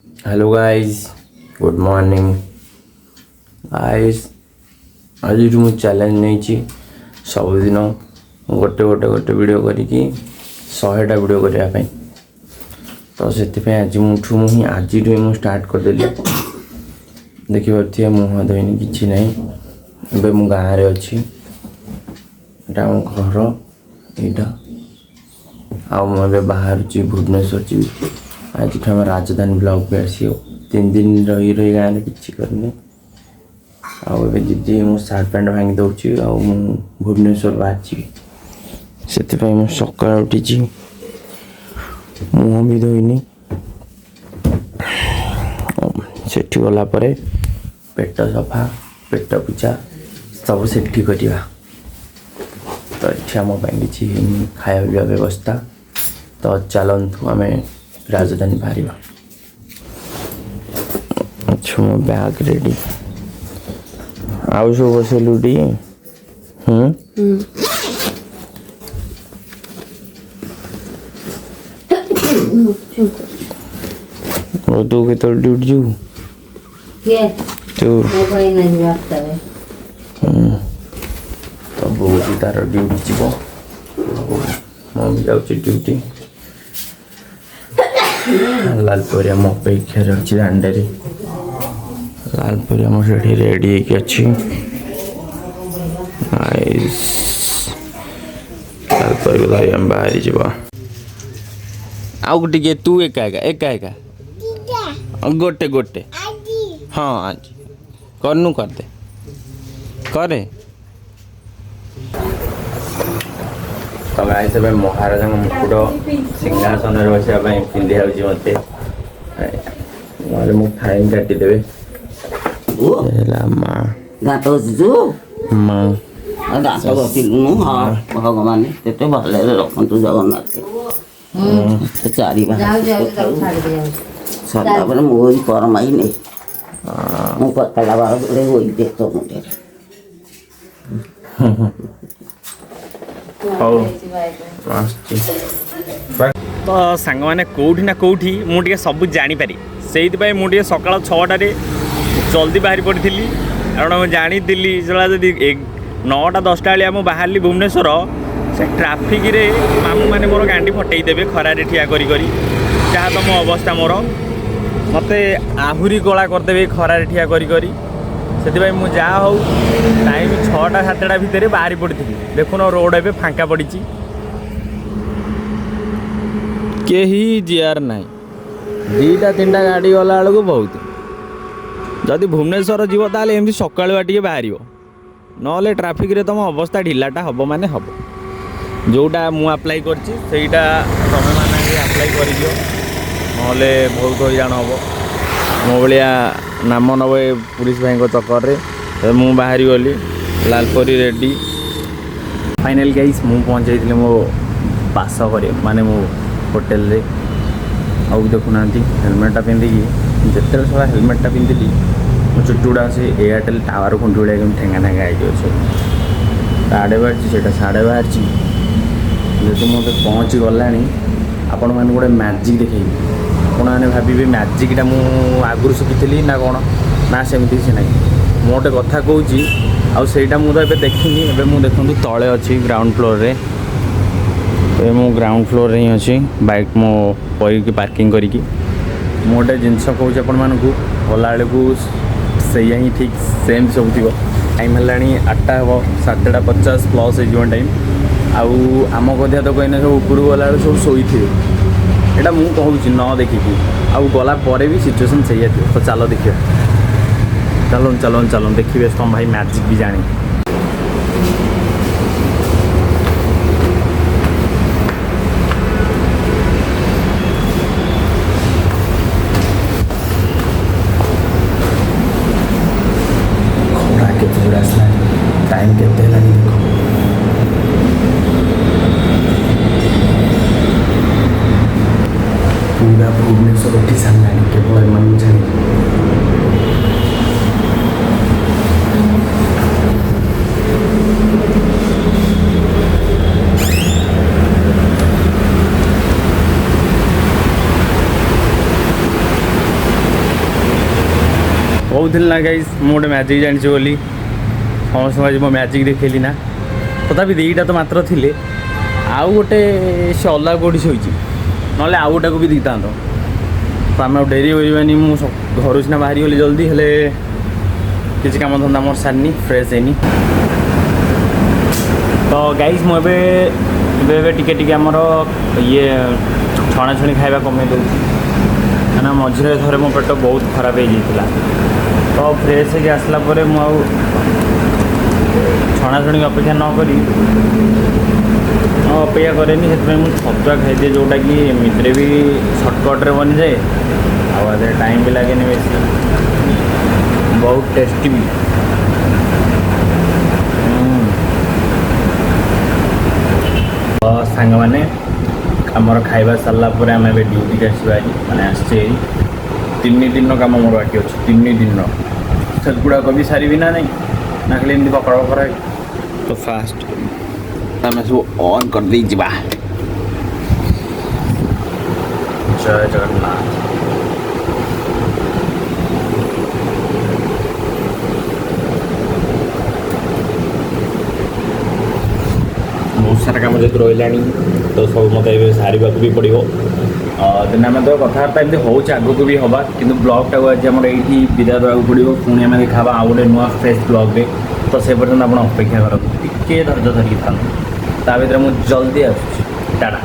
Hello guys, good morning guys. आज मु challenge नहीं सबुदिन गोटे गोटे गोटे वीडियो करिकी 100टा वीडियो करने तो से आज मुझे आज मुझे स्टार्ट करदेली। देखिए मुँह धोनी कि ना ए मु गाँव अच्छी आम घर यहाँ आगे बाहर भुवनेश्वर जी आज आम राजधानी ब्लॉक भी आसी 3 दिन रही रही गाँव में किसी करनी आए दीदी मो सार्ट पैंट भांगी दूसरी भुवनेश्वर बाहर से मुझे सका उठी मुँह भी धोनी से गलापर पेट सफा पेट पूजा सब से करवा तो ये आम किसी खाया पीवा व्यवस्था तो चलतु आम राजधानी बाहर। अच्छा मो बैग रेडी आउ सब बसलु टी तू के ड्यूटी जीव तू तो बहुत तार ड्यूटी जीव मम्मी जाऊँ ड्यूटी लालपुरिया मो अपेक्षा अच्छी दांडे लालपुरिया मो से रेडी अच्छी लालपुरी हम बाहरी जीवा आउ टे तू एका एका एका गोटे गोटे हाँ आज करनु करदे करे तो गाइस अब महाराजा मुकुट सिंहासन बसवाई पिंधि मत मु फाइन काटिदेवे भगवान ते भले रखु जगन्नाथ चारि सदा मोरी करमाई नहीं मुला बार देख तो मुझे तो सांग मैंने कौटी ना कौटी मुझे सब जानीपारी से मुझे सकाल 6टारे जल्दी बाहरी पड़ी कारण मुझे जानी जदि 9टा 10टा बेले मुझे बाहर भुवनेश्वर से ट्राफिक रे मामू मैंने मोर गांडी फटई देवे खरारे ठिया करी जहाँ तो मो अवस्था मोर मत आहरी कला करदे खरारे ठिया करी से मुझे जहाँ हो टाइम 6टा 7टा भितर बाहरी पड़ी देखुन रोड ए फांका पड़ी कहीं जीआर ना 2टा 3टा गाड़ी गला बेलू बहुत जदि भुवनेश्वर जीव ताले एमती सकालुआ टे बाहर ना ट्राफिक रे तुम अवस्था ढिलाटा हम माने हम जोटा मु अप्लाई करटा तुम मैंने अप्लाई कर ना बहुत हईराण हम मो भाया नाम नब पुलिस भाई चक्कर में मु बाहरी गली लालपरी रेडी फाइनल गाइस मु पहुँच मो बास कर माने मो होटेल रे आउ देखुना हेलमेटा पिंधिकी जिते सारा हेलमेटा पिंधिली मो चुट्टी गुड़ा से एयरटेल टावर खुंटी गुड़ा ठेंगा ठेंगा अच्छे आड़े बाहर से साढ़े बाहर जेहतु मत पहुँची गला आपण मैंने गोटे मैजिक देखे आपण मैंने भावे मैजिकटा मुझे आगुरी शिखी ना कौन ना सेमती किसी ना मोटे कथा कौची आईटा मुझे देखनी एवं देखूँ तले अच्छी ग्राउंड फ्लोर रे मु ग्राउंड फ्लोर रे ही अच्छी बाइक मो पैक पार्किंग करी गोटे जिनस कौच आपण मानक गला बेलू से ही ठीक सेम सब थी टाइम है 8टा हम 7टा 50 प्लस हो टाइम आम कथिया तो कहीं सब ऊपर गला सब शोई थे यहाँ मुझे कहूँ न देखिकी आउ गला भी सिचुएसन से तो चलो देखिए चलन चलन चलन देखिए तुम भाई मैजिक भी जानी टाइम के पूरा भुवनेश्वर उठी सारा केवल मन जानी କହୁଥିଲି ନା ଗାଇସ୍ ମୁଁ ଗୋଟେ ମ୍ୟାଜିକ୍ ଜାଣିଛି ବୋଲି ସମସ୍ତଙ୍କୁ ଆଜି ମୋ ମ୍ୟାଜିକ୍ ଦେଖେଇଲି ନା ତଥାପି ଦୁଇଟା ତ ମାତ୍ର ଥିଲେ ଆଉ ଗୋଟେ ସେ ଅଲଗା କେଉଁଠି ଶୋଇଛି ନହେଲେ ଆଉ ଗୋଟାକୁ ବି ଦେଇଥାନ୍ତ ତ ଆମେ ଆଉ ଡେରି କରିବାନି ମୁଁ ଘରୁ ସିନା ବାହାରି ଗଲି ଜଲ୍ଦି ହେଲେ କିଛି କାମ ଧନ୍ଦା ମୋର ସାରିନି ଫ୍ରେଶ୍ ହେଇନି ତ ଗାଇସ୍ ମୁଁ ଏବେ ଟିକେ ଟିକେ ଆମର ଇଏ ଛଣାଛଣି ଖାଇବା କମେଇ ଦେଉଛି କାହିଁକିନା ମଝିରେ ଥରେ ମୋ ପେଟ ବହୁତ ଖରାପ ହେଇଯାଇଥିଲା ତ ଫ୍ରେଶ୍ ହେଇକି ଆସିଲା ପରେ ମୁଁ ଆଉ ଛଣାଛଣିକି ଅପେକ୍ଷା ନ କରି ଅପେକ୍ଷା କରେନି ସେଥିପାଇଁ ମୁଁ ଛତୁଆ ଖାଇଦିଏ ଯେଉଁଟାକି ଏମିତିରେ ବି ସର୍ଟକଟ୍ରେ ବନିଯାଏ ଆଉ ଏଥିରେ ଟାଇମ୍ ବି ଲାଗେନି ବେଶୀ ବହୁତ ଟେଷ୍ଟି ବି ସାଙ୍ଗମାନେ ଆମର ଖାଇବା ସରିଲା ପରେ ଆମେ ଏବେ ଡ୍ୟୁଟିକି ଆସିବା ମାନେ ଆସିଛେ 3 ଦିନର କାମ ମୋର ବାକି ଅଛି 3 ଦିନର ସେଗୁଡ଼ାକ ବି ସାରିବି ନା ନାହିଁ ନା ଖାଲି ଏମିତି ପକଡ଼ ପକଡ଼ ତ ଫାଷ୍ଟ ଆମେ ସବୁ ଅନ୍ କରିଦେଇ ଯିବା ଜୟ ଜଗନ୍ନାଥ ବହୁତ ସାରା କାମ ଯେହେତୁ ରହିଲାଣି ତ ସବୁ ମୋତେ ଏବେ ସାରିବାକୁ ବି ପଡ଼ିବ ଦିନ ଆମେ ତ କଥାବାର୍ତ୍ତା ଏମିତି ହେଉଛି ଆଗକୁ ବି ହେବା କିନ୍ତୁ ବ୍ଲଗ୍ଟାକୁ ଆଜି ଆମର ଏଇଠି ବିଦାୟ ଦେବାକୁ ପଡ଼ିବ ପୁଣି ଆମେ ଦେଖା ହେବା ଆଉ ଗୋଟେ ନୂଆ ଫ୍ରେଶ୍ ବ୍ଲଗ୍ରେ ତ ସେ ପର୍ଯ୍ୟନ୍ତ ଆପଣ ଅପେକ୍ଷା କରନ୍ତୁ ଟିକେ ଧୈର୍ଯ୍ୟ ଧରିକି ଥାନ୍ତୁ ତା ଭିତରେ ମୁଁ ଜଲ୍ଦି ଆସୁଛି ଟାଟା